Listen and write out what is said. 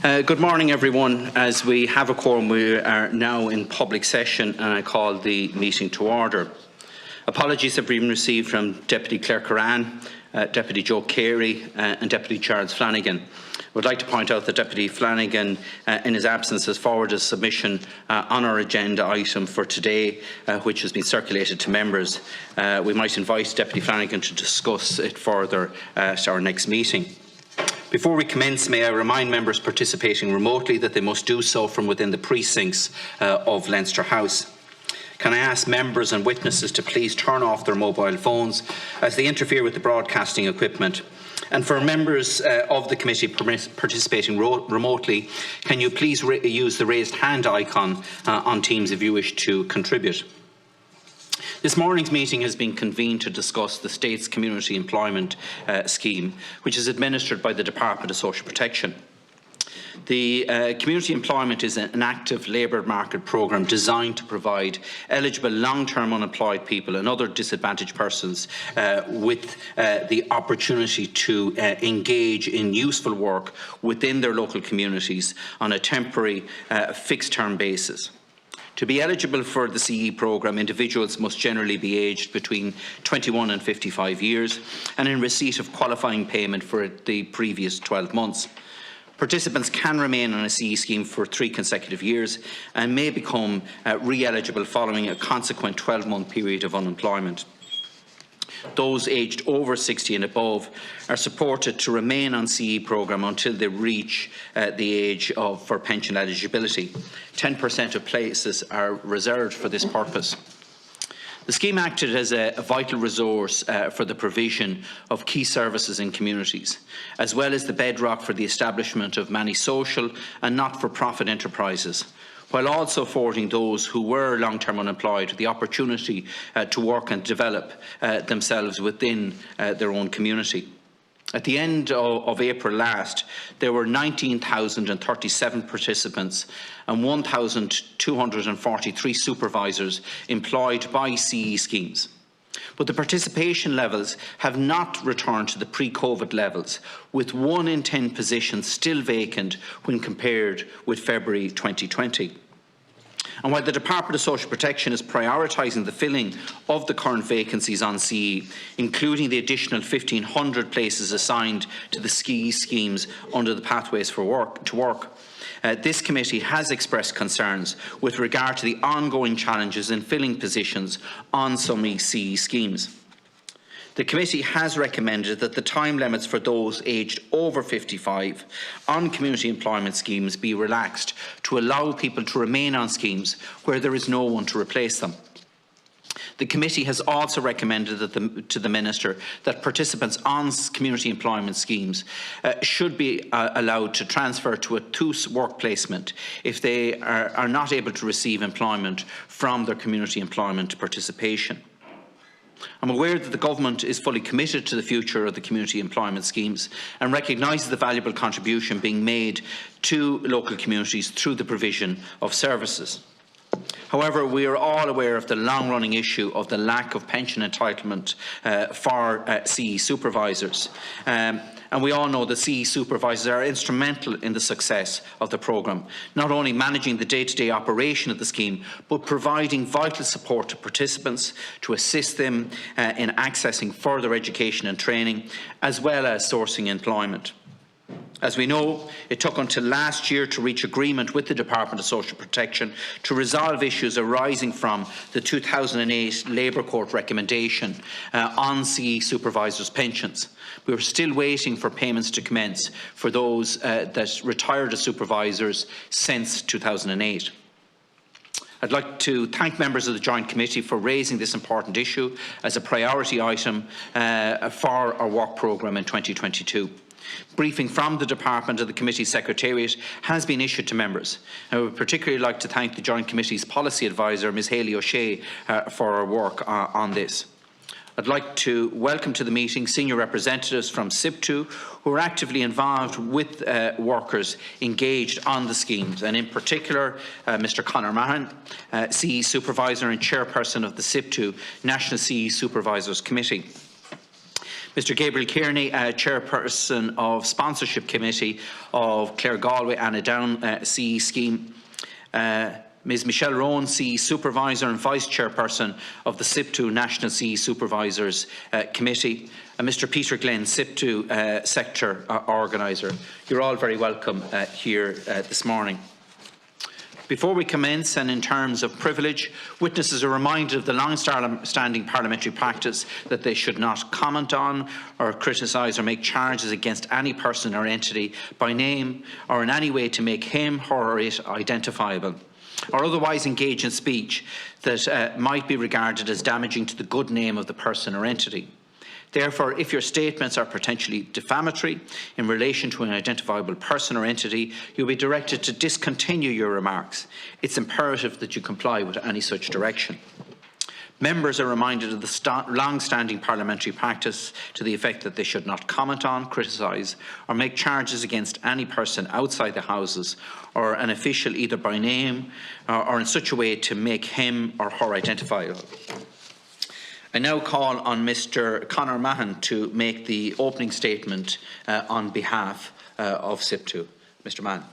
Good morning, everyone. As we have a quorum, we are now in public session and I call the meeting to order. Apologies have been received from Deputy Claire Curran, Deputy Joe Carey and Deputy Charles Flanagan. I would like to point out that Deputy Flanagan, in his absence, has forwarded a submission on our agenda item for today, which has been circulated to members. We might invite Deputy Flanagan to discuss it further at our next meeting. Before we commence, may I remind members participating remotely that they must do so from within the precincts of Leinster House. Can I ask members and witnesses to please turn off their mobile phones as they interfere with the broadcasting equipment? And for members of the committee participating remotely, can you please use the raised hand icon on Teams if you wish to contribute? This morning's meeting has been convened to discuss the State's Community Employment Scheme, which is administered by the Department of Social Protection. The Community Employment is an active labour market programme designed to provide eligible long-term unemployed people and other disadvantaged persons with the opportunity to engage in useful work within their local communities on a temporary fixed-term basis. To be eligible for the CE programme, individuals must generally be aged between 21 and 55 years and in receipt of qualifying payment for the previous 12 months. Participants can remain on a CE scheme for 3 consecutive years and may become re-eligible following a consequent 12-month period of unemployment. Those aged over 60 and above are supported to remain on CE programme until they reach the age for pension eligibility. 10% of places are reserved for this purpose. The scheme acted as a vital resource for the provision of key services in communities, as well as the bedrock for the establishment of many social and not-for-profit enterprises, while also affording those who were long-term unemployed the opportunity to work and develop themselves within their own community. At the end of April last, there were 19,037 participants and 1,243 supervisors employed by CE schemes. But the participation levels have not returned to the pre-COVID levels, with 1 in 10 positions still vacant when compared with February 2020. And while the Department of Social Protection is prioritising the filling of the current vacancies on CE, including the additional 1,500 places assigned to the CE schemes under the Pathways to Work, this committee has expressed concerns with regard to the ongoing challenges in filling positions on some CE schemes. The committee has recommended that the time limits for those aged over 55 on community employment schemes be relaxed to allow people to remain on schemes where there is no one to replace them. The committee has also recommended to the Minister that participants on community employment schemes should be allowed to transfer to a TUS work placement if they are not able to receive employment from their community employment participation. I'm aware that the Government is fully committed to the future of the community employment schemes and recognises the valuable contribution being made to local communities through the provision of services. However, we are all aware of the long-running issue of the lack of pension entitlement for CE supervisors. And we all know that CE supervisors are instrumental in the success of the programme, not only managing the day-to-day operation of the scheme, but providing vital support to participants to assist them in accessing further education and training, as well as sourcing employment. As we know, it took until last year to reach agreement with the Department of Social Protection to resolve issues arising from the 2008 Labour Court recommendation on CE supervisors' pensions. We are still waiting for payments to commence for those that retired as supervisors since 2008. I'd like to thank members of the Joint Committee for raising this important issue as a priority item for our work programme in 2022. Briefing from the Department and the Committee Secretariat has been issued to members. I would particularly like to thank the Joint Committee's Policy Advisor, Ms Hayley O'Shea, for her work on this. I'd like to welcome to the meeting senior representatives from SIPTU who are actively involved with workers engaged on the schemes, and in particular Mr Conor Mahan, CE Supervisor and Chairperson of the SIPTU National CE Supervisors Committee. Mr Gabriel Kearney, Chairperson of Sponsorship Committee of Clare Galway Anna Down CE Scheme. Ms Michelle Rowan, CE Supervisor and Vice Chairperson of the SIPTU National CE Supervisors Committee, and Mr Peter Glenn, SIPTU Sector Organiser. You're all very welcome here this morning. Before we commence, and in terms of privilege, witnesses are reminded of the long-standing parliamentary practice that they should not comment on or criticise or make charges against any person or entity by name or in any way to make him or it identifiable, or otherwise engage in speech that might be regarded as damaging to the good name of the person or entity. Therefore, if your statements are potentially defamatory in relation to an identifiable person or entity, you'll be directed to discontinue your remarks. It's imperative that you comply with any such direction. Members are reminded of the long-standing parliamentary practice to the effect that they should not comment on, criticise or make charges against any person outside the Houses or an official either by name or in such a way to make him or her identifiable. I now call on Mr Conor Mahon to make the opening statement on behalf of SIPTU. Mr Mahon.